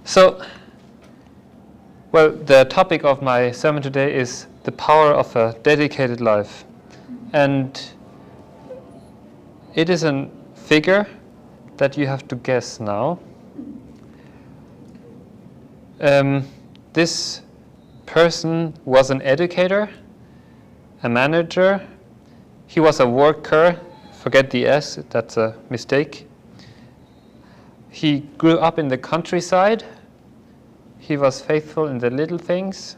So, well, the topic of my sermon today is the power of a dedicated life. And it is a figure that you have to guess now. This person was an educator, a manager. He was a worker. Forget the S, that's a mistake. He grew up in the countryside. He was faithful in the little things,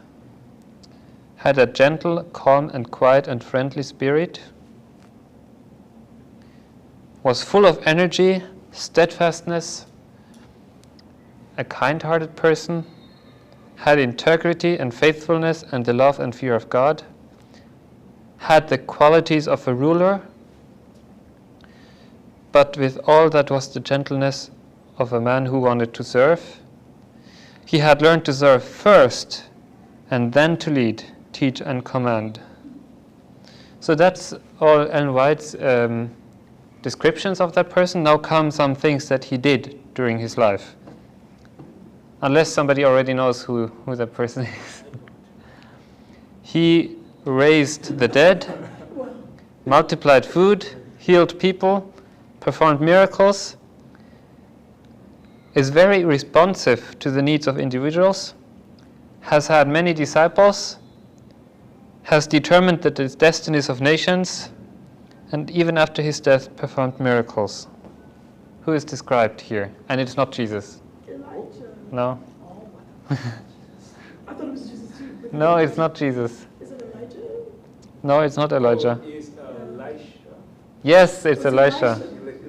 had a gentle, calm and quiet and friendly spirit, was full of energy, steadfastness, a kind-hearted person, had integrity and faithfulness and the love and fear of God, had the qualities of a ruler, but with all that was the gentleness of a man who wanted to serve. He had learned to serve first and then to lead, teach and command. So that's all Ellen White's descriptions of that person. Now come some things that he did during his life. Unless somebody already knows who that person is. He raised the dead, multiplied food, healed people, performed miracles, is very responsive to the needs of individuals, has had many disciples, has determined the destinies of nations, and even after his death performed miracles. Who is described here? And it's not Jesus. Elijah. No. I thought it was Jesus too. No, it's not Jesus. Is it Elijah? No, it's not Elijah. Is Elisha. Yes, it's Elisha.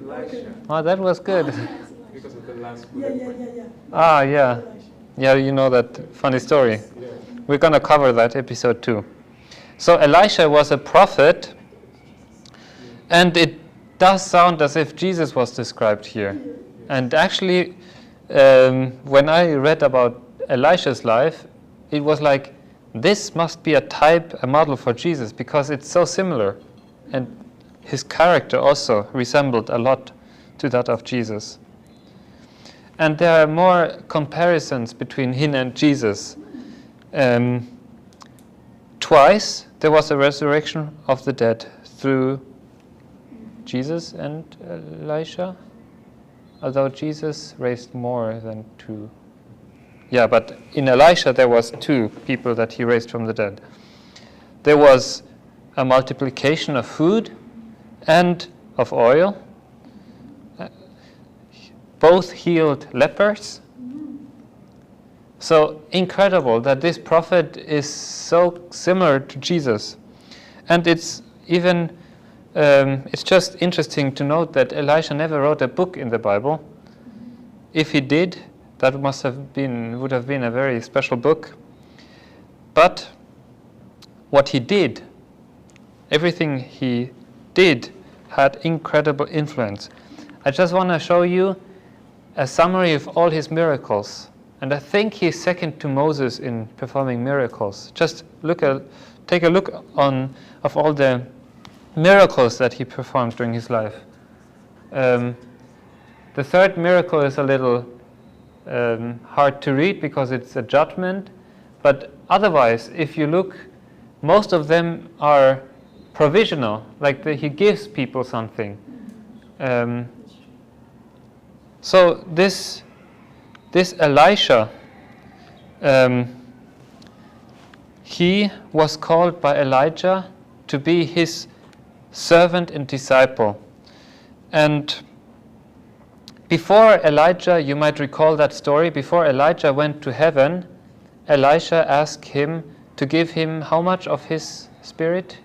Elisha. Oh, that was good. Because of the last Yeah. Ah, yeah. Elijah. Yeah, you know that funny story. Yeah. We're going to cover that episode too. So Elisha was a prophet, and it does sound as if Jesus was described here. And actually, when I read about Elisha's life, it was like, this must be a model for Jesus, because it's so similar. And his character also resembled a lot to that of Jesus. And there are more comparisons between him and Jesus. Twice there was a resurrection of the dead through Jesus and Elisha, although Jesus raised more than two. Yeah, but in Elisha there was two people that he raised from the dead. There was a multiplication of food and of oil. Both healed lepers. So incredible that this prophet is so similar to Jesus. And it's even, it's just interesting to note that Elisha never wrote a book in the Bible. If he did, that would have been a very special book. But what he did, everything he did had incredible influence. I just want to show you a summary of all his miracles. And I think he's second to Moses in performing miracles. Just take a look of all the miracles that he performed during his life. The third miracle is a little hard to read because it's a judgment. But otherwise, if you look, most of them are provisional, like he gives people something. So this Elisha, he was called by Elijah to be his servant and disciple. And before Elijah, you might recall that story, before Elijah went to heaven, Elisha asked him to give him how much of his spirit?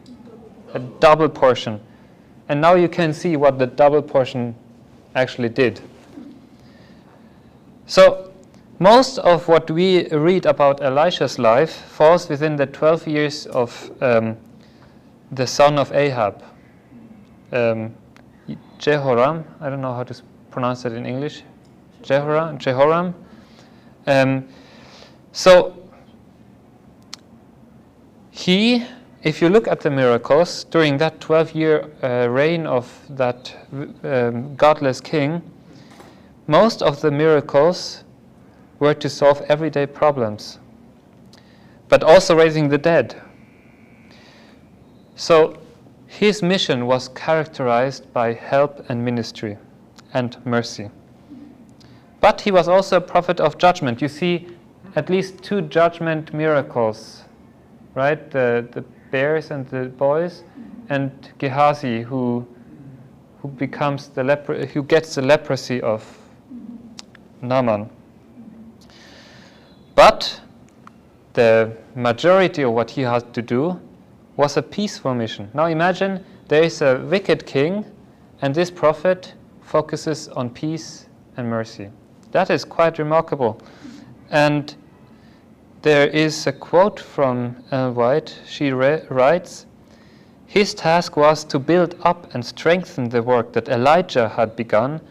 A double portion. And now you can see what the double portion actually did. So most of what we read about Elisha's life falls within the 12 years of the son of Ahab, Jehoram. I don't know how to pronounce it in English. Jehoram. So if you look at the miracles during that 12-year reign of that godless king, most of the miracles were to solve everyday problems, but also raising the dead. So his mission was characterized by help and ministry and mercy. But he was also a prophet of judgment. You see at least 2 judgment miracles, right? The bears and the boys, and Gehazi, who becomes who gets the leprosy of Naaman. But the majority of what he had to do was a peaceful mission. Now imagine there is a wicked king, and this prophet focuses on peace and mercy. That is quite remarkable. And there is a quote from Ellen White. She writes, "His task was to build up and strengthen the work that Elijah had begun,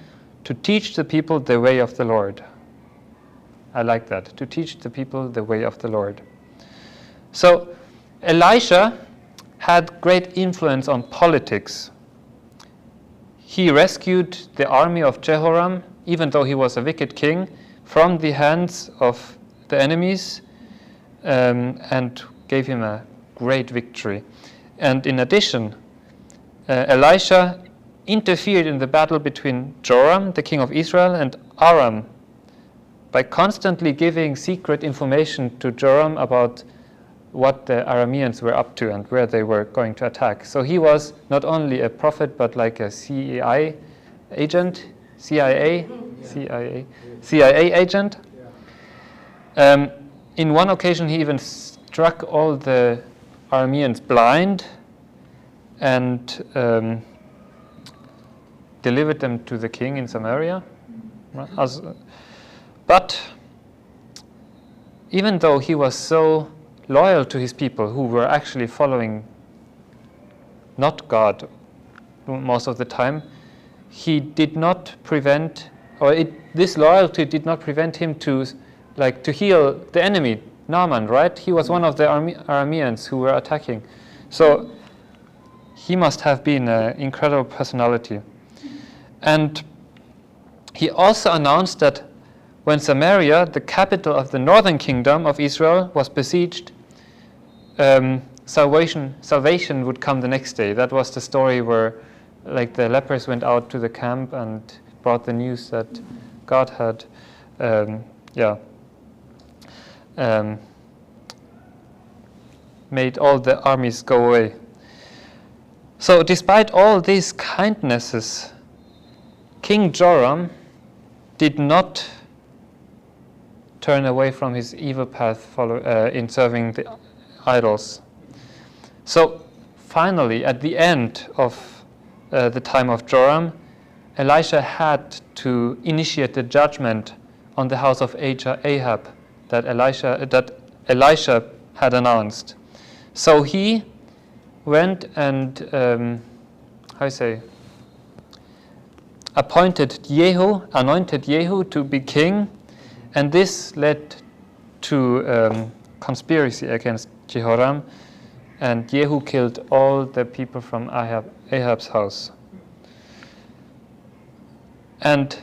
to teach the people the way of the Lord." I like that, to teach the people the way of the Lord. So Elisha had great influence on politics. He rescued the army of Jehoram, even though he was a wicked king, from the hands of the enemies, and gave him a great victory. And in addition, Elisha interfered in the battle between Joram, the king of Israel, and Aram, by constantly giving secret information to Joram about what the Arameans were up to and where they were going to attack. So he was not only a prophet, but like a CIA agent, CIA agent. In one occasion, he even struck all the Arameans blind and delivered them to the king in Samaria. But even though he was so loyal to his people, who were actually following not God most of the time, he did not prevent, this loyalty did not prevent him to heal the enemy, Naaman, right? He was one of the Arameans who were attacking. So he must have been an incredible personality. And he also announced that when Samaria, the capital of the northern kingdom of Israel, was besieged, salvation would come the next day. That was the story where the lepers went out to the camp and brought the news that God had made all the armies go away. So despite all these kindnesses, King Joram did not turn away from his evil path in serving the idols. So finally, at the end of the time of Joram, Elisha had to initiate the judgment on the house of Ahab that Elisha had announced. So he went and anointed Jehu to be king, and this led to conspiracy against Jehoram, and Jehu killed all the people from Ahab's house. And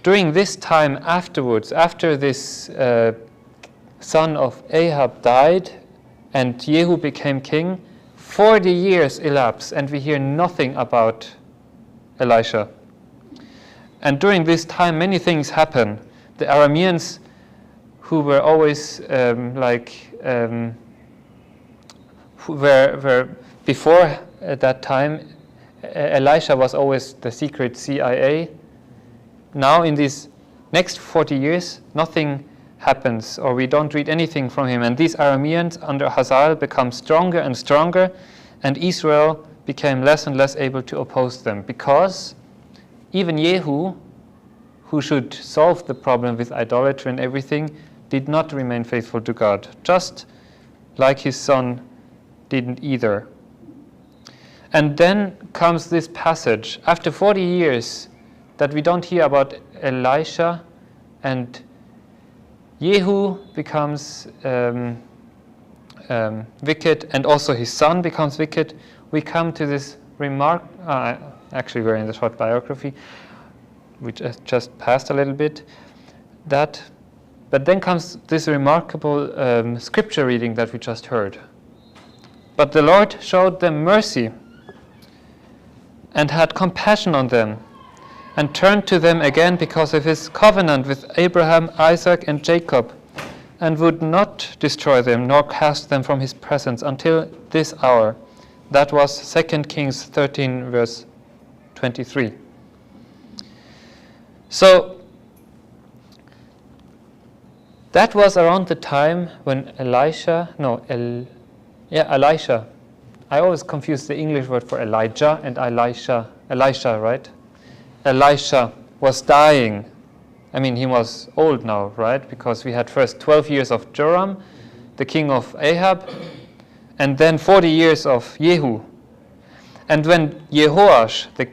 during this time afterwards, after this son of Ahab died and Jehu became king, 40 years elapsed and we hear nothing about Elisha. And during this time many things happen. The Arameans, who were always who were before at that time, Elisha was always the secret CIA. Now in these next 40 years, nothing happens, or we don't read anything from him. And these Arameans under Hazael become stronger and stronger, and Israel became less and less able to oppose them, because even Jehu, who should solve the problem with idolatry and everything, did not remain faithful to God, just like his son didn't either. And then comes this passage, after 40 years, that we don't hear about Elisha, and Jehu becomes wicked, and also his son becomes wicked. We come to this remark, actually we're in the short biography, which just passed a little bit. That, but then comes this remarkable scripture reading that we just heard. But the Lord showed them mercy and had compassion on them, and turned to them again because of his covenant with Abraham, Isaac, and Jacob, and would not destroy them nor cast them from his presence until this hour. That was 2 Kings 13, verse 23. So, that was around the time when Elisha. I always confuse the English word for Elijah and Elisha, right? Elisha was dying. I mean, he was old now, right? Because we had first 12 years of Joram, the king of Ahab, and then 40 years of Jehu. And when Jehoash, the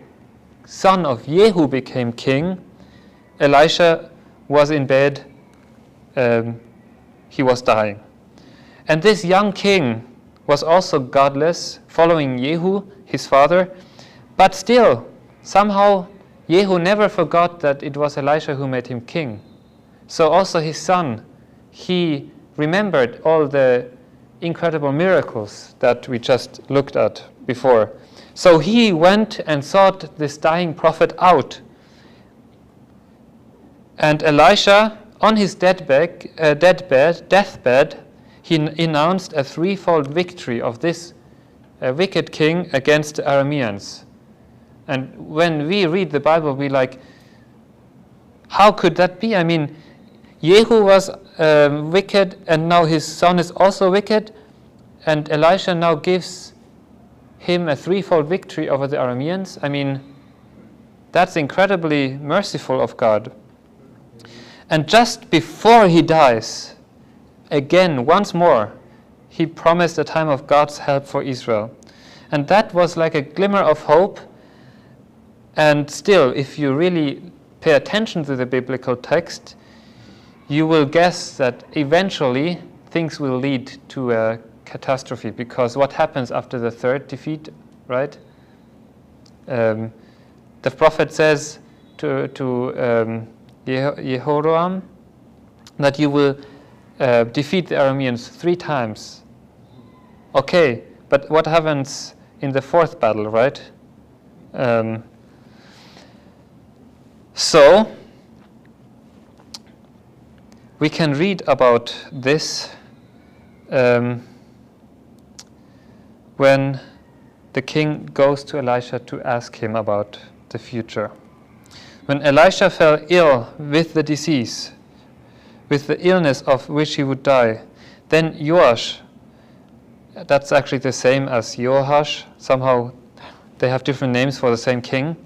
son of Jehu, became king, Elisha was in bed. He was dying. And this young king was also godless, following Jehu, his father, but still, somehow, Jehu never forgot that it was Elisha who made him king. So also his son, he remembered all the incredible miracles that we just looked at before. So he went and sought this dying prophet out. And Elisha, on his deathbed, he announced a threefold victory of this wicked king against the Arameans. And when we read the Bible, we like, how could that be? I mean, Jehu was wicked, and now his son is also wicked, and Elisha now gives him a threefold victory over the Arameans. I mean, that's incredibly merciful of God. And just before he dies, again, once more, he promised a time of God's help for Israel. And that was like a glimmer of hope. And still, if you really pay attention to the biblical text, you will guess that eventually things will lead to a catastrophe, because what happens after the third defeat, right? The prophet says to Jehoram that you will defeat the Arameans 3 times. Okay, but what happens in the 4th battle, right? So, we can read about this when the king goes to Elisha to ask him about the future. When Elisha fell ill with the disease, with the illness of which he would die, then Joash, that's actually the same as Joash, somehow they have different names for the same king,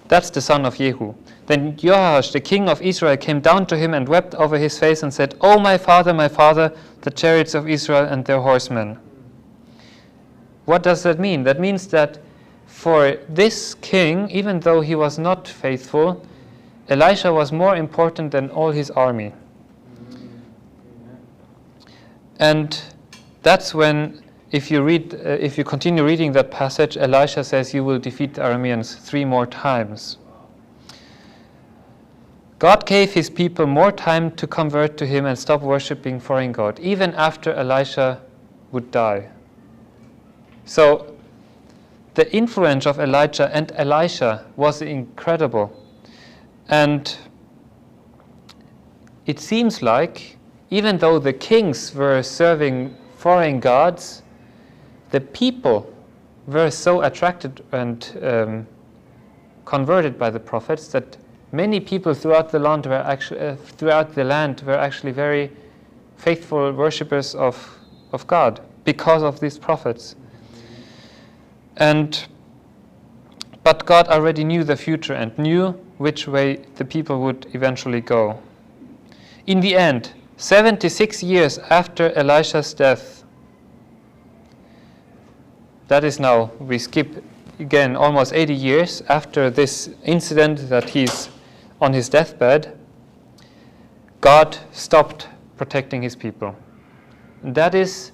that's the son of Jehu. Then Joash, the king of Israel, came down to him and wept over his face and said, "Oh, my father, the chariots of Israel and their horsemen." What does that mean? That means that for this king, even though he was not faithful, Elisha was more important than all his army. And that's when, if you continue reading that passage, Elisha says, "You will defeat the Arameans 3 more times." God gave his people more time to convert to him and stop worshipping foreign God, even after Elisha would die. So the influence of Elijah and Elisha was incredible. And it seems like, even though the kings were serving foreign gods, the people were so attracted and converted by the prophets that many people throughout the land were actually very faithful worshippers of God because of these prophets. But God already knew the future and knew which way the people would eventually go. In the end, 76 years after Elisha's death, that is now, we skip again almost 80 years after this incident that he's on his deathbed, God stopped protecting his people. And that is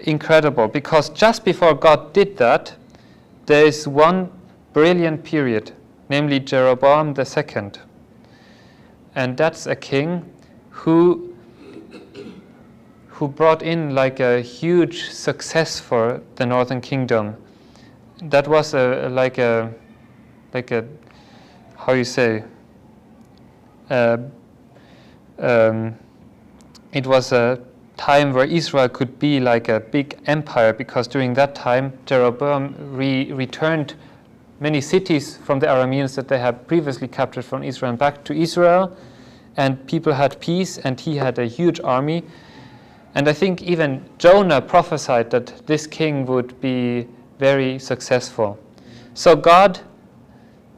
incredible, because just before God did that, there is one brilliant period, namely Jeroboam II. and that's a king who brought in like a huge success for the northern kingdom. That was like a how you say, it was a time where Israel could be like a big empire, because during that time Jeroboam returned many cities from the Arameans that they had previously captured from Israel back to Israel, and people had peace, and he had a huge army. And I think even Jonah prophesied that this king would be very successful. So God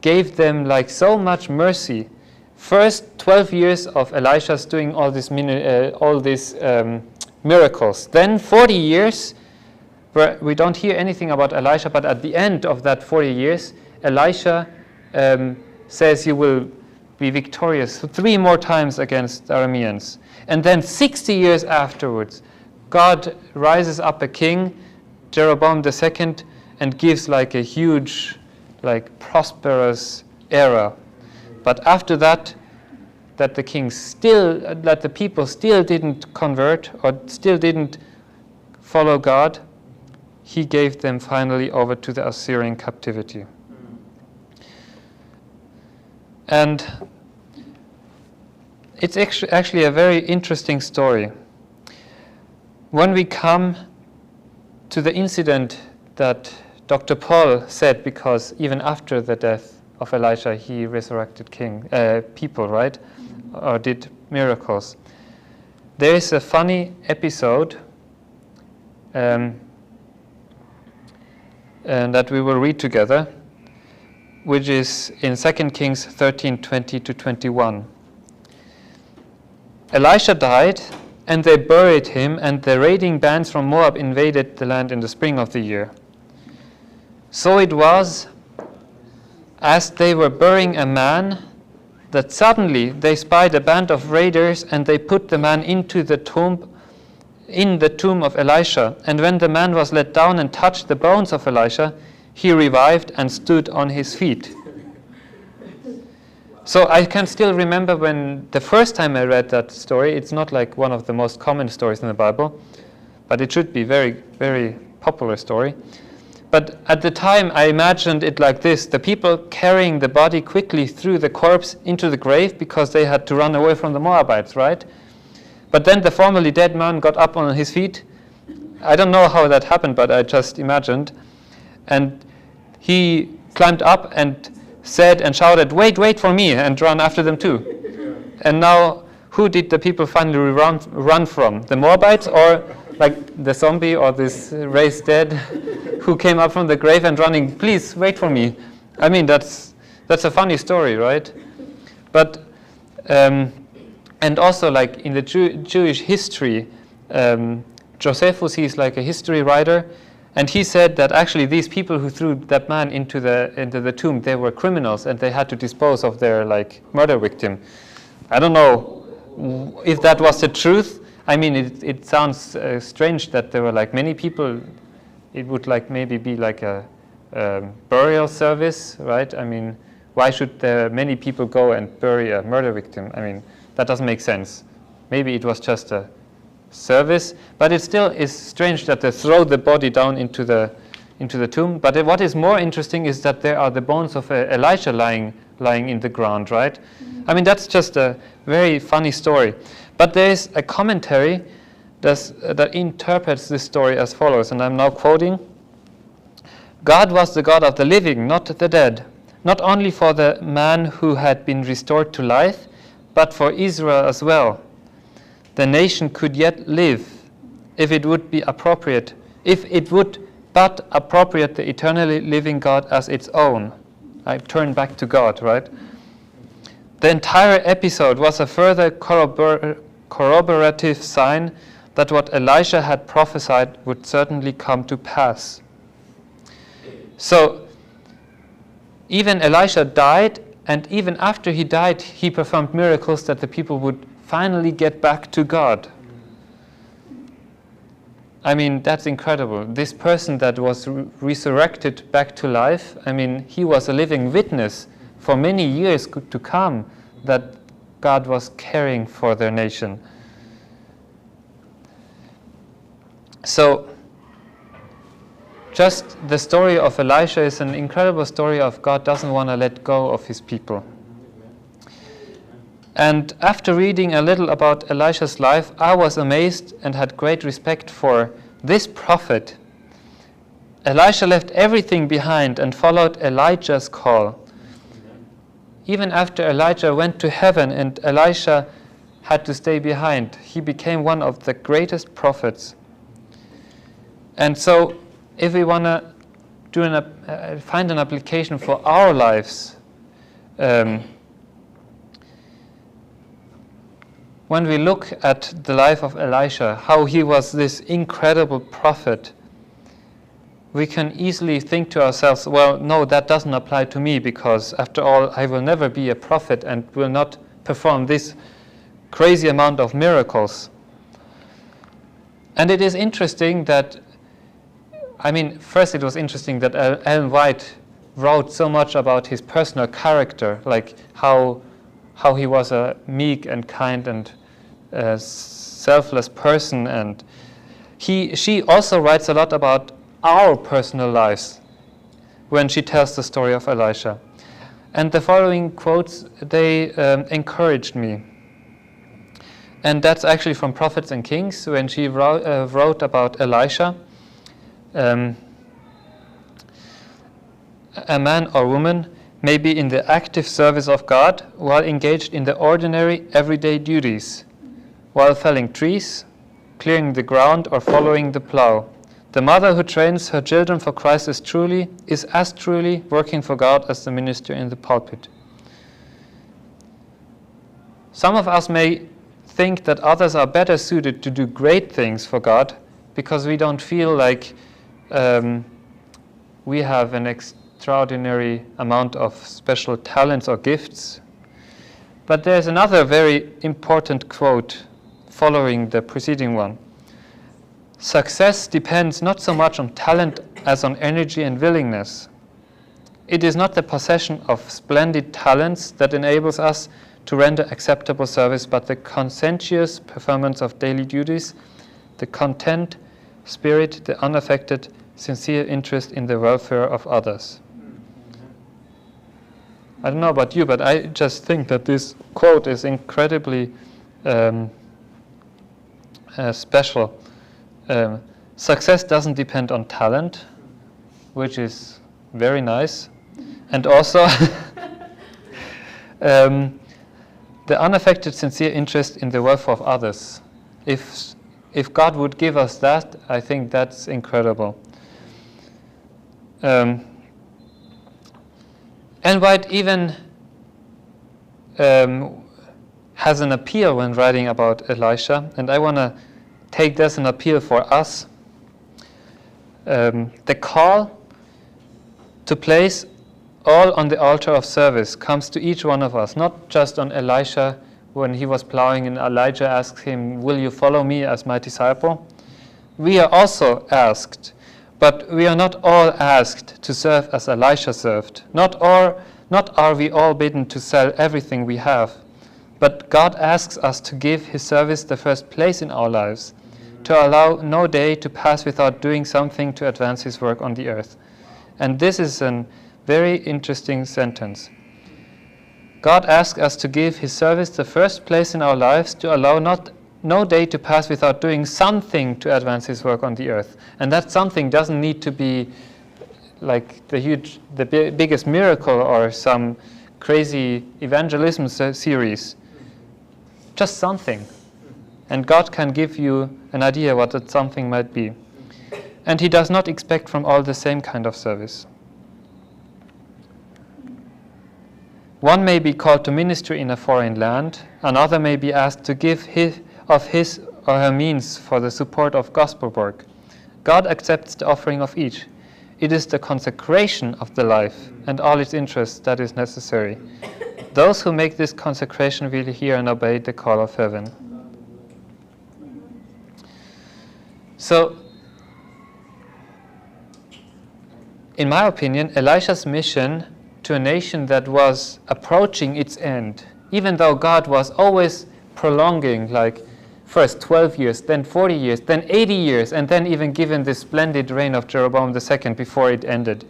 gave them like so much mercy. First 12 years of Elisha's doing all these miracles. Then 40 years where we don't hear anything about Elisha, but at the end of that 40 years, Elisha says you will be victorious 3 more times against the Arameans. And then 60 years afterwards, God rises up a king, Jeroboam II, and gives like a huge, like prosperous era. But after that the people still didn't convert or still didn't follow God, he gave them finally over to the Assyrian captivity. And it's actually a very interesting story. When we come to the incident that Dr. Paul said, because even after the death of Elisha, he resurrected people, right? Or did miracles. There is a funny episode and that we will read together, which is in 2 Kings 13:20-21. Elisha died, and they buried him, and the raiding bands from Moab invaded the land in the spring of the year. So it was, as they were burying a man, that suddenly they spied a band of raiders, and they put the man into the tomb, in the tomb of Elisha. And when the man was let down and touched the bones of Elisha, he revived and stood on his feet. So I can still remember when the first time I read that story. It's not like one of the most common stories in the Bible, but it should be very, very popular story. But at the time I imagined it like this: the people carrying the body quickly threw the corpse into the grave because they had to run away from the Moabites, right? But then the formerly dead man got up on his feet. I don't know how that happened, but I just imagined. And he climbed up and said and shouted, wait for me, and ran after them too. Yeah. And now, who did the people finally run from? The Moabites, or like the zombie or this raised dead who came up from the grave and running, please wait for me? I mean, that's a funny story, right? But and also, like in the Jewish history, Josephus, he's like a history writer, and he said that actually these people who threw that man into the tomb, they were criminals, and they had to dispose of their like murder victim. I don't know if that was the truth. I mean, it sounds strange that there were like many people. It would like maybe be like a burial service, right? I mean, why should there many people go and bury a murder victim? I mean, that doesn't make sense. Maybe it was just a service, but it still is strange that they throw the body down into the tomb. But what is more interesting is that there are the bones of Elisha lying in the ground, right? I mean, that's just a very funny story. But there is a commentary that interprets this story as follows, and I'm now quoting: God was the God of the living, not the dead, not only for the man who had been restored to life, but for Israel as well. The nation could yet live if it would but appropriate the eternally living God as its own. I turn back to God, right? The entire episode was a further corroborative sign that what Elisha had prophesied would certainly come to pass. So, even Elisha died, and even after he died, he performed miracles that the people would finally get back to God. I mean, that's incredible. This person that was resurrected back to life, I mean, he was a living witness for many years to come that God was caring for their nation. So, just the story of Elisha is an incredible story of God doesn't want to let go of his people. And after reading a little about Elisha's life, I was amazed and had great respect for this prophet. Elisha left everything behind and followed Elijah's call. Even after Elijah went to heaven and Elisha had to stay behind, he became one of the greatest prophets. And so, if we want to find an application for our lives, when we look at the life of Elisha, how he was this incredible prophet, we can easily think to ourselves, well, no, that doesn't apply to me, because after all, I will never be a prophet and will not perform this crazy amount of miracles. And it is interesting that, first it was interesting that Ellen White wrote so much about his personal character, like how he was a meek and kind and selfless person, and she also writes a lot about our personal lives when she tells the story of Elisha. And the following quotes, they encouraged me. And that's actually from Prophets and Kings, when she wrote about Elisha. A man or woman may be in the active service of God while engaged in the ordinary, everyday duties, while felling trees, clearing the ground, or following the plow. The mother who trains her children for Christ is as truly working for God as the minister in the pulpit. Some of us may think that others are better suited to do great things for God because we don't feel like we have an extraordinary amount of special talents or gifts. But there's another very important quote following the preceding one. Success depends not so much on talent as on energy and willingness. It is not the possession of splendid talents that enables us to render acceptable service, but the conscientious performance of daily duties, the content, spirit, the unaffected, sincere interest in the welfare of others. I don't know about you, but I just think that this quote is incredibly special. Success doesn't depend on talent, which is very nice, and also the unaffected, sincere interest in the welfare of others. If God would give us that, I think that's incredible. And White even has an appeal when writing about Elisha, and I want to take this an appeal for us. The call to place all on the altar of service comes to each one of us, not just on Elisha when he was plowing and Elijah asked him, "Will you follow me as my disciple?" We are also asked, but we are not all asked to serve as Elisha served. Not are we all bidden to sell everything we have, but God asks us to give his service the first place in our lives, to allow no day to pass without doing something to advance his work on the earth. And this is a very interesting sentence. God asks us to give his service the first place in our lives, to allow no day to pass without doing something to advance his work on the earth. And that something doesn't need to be like the biggest miracle or some crazy evangelism series. Just something. And God can give you an idea what that something might be. And he does not expect from all the same kind of service. One may be called to ministry in a foreign land. Another may be asked to give of his or her means for the support of gospel work. God accepts the offering of each. It is the consecration of the life and all its interests that is necessary. Those who make this consecration will hear and obey the call of heaven. So, in my opinion, Elisha's mission to a nation that was approaching its end, even though God was always prolonging, like first 12 years, then 40 years, then 80 years, and then even given this splendid reign of Jeroboam II before it ended.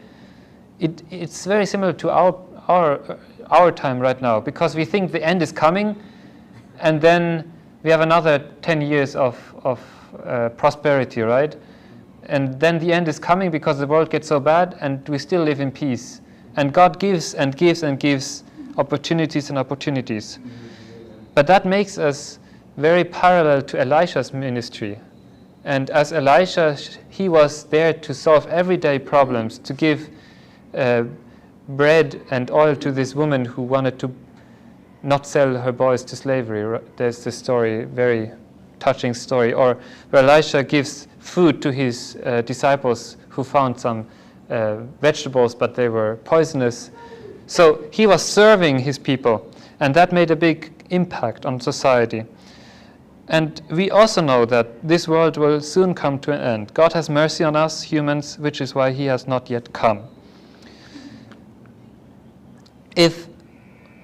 It's very similar to our time right now, because we think the end is coming, and then we have another 10 years of prosperity, right? And then the end is coming because the world gets so bad, and we still live in peace. And God gives and gives and gives opportunities and opportunities. But that makes us very parallel to Elisha's ministry. And as Elisha, he was there to solve everyday problems, to give bread and oil to this woman who wanted to not sell her boys to slavery. There's this story, very touching story, or where Elisha gives food to his disciples who found some vegetables, but they were poisonous. So he was serving his people, and that made a big impact on society. And we also know that this world will soon come to an end. God has mercy on us humans, which is why he has not yet come. If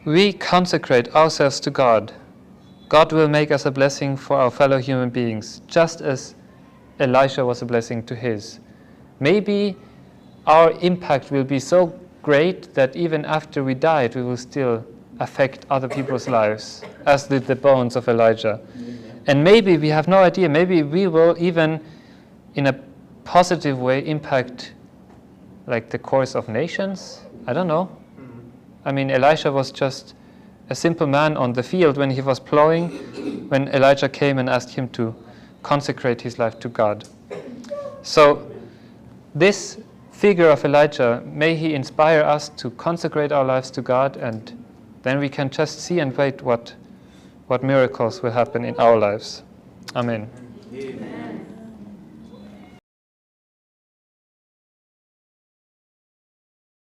we consecrate ourselves to God, God will make us a blessing for our fellow human beings, just as Elisha was a blessing to his. Maybe our impact will be so great that even after we died, we will still affect other people's lives, as did the bones of Elijah. And maybe, we have no idea, maybe we will even, in a positive way, impact like the course of nations. I don't know. I mean, Elisha was just a simple man on the field when he was plowing, when Elijah came and asked him to consecrate his life to God. So this figure of Elijah, may he inspire us to consecrate our lives to God, and then we can just see and wait what miracles will happen in our lives. Amen. Amen.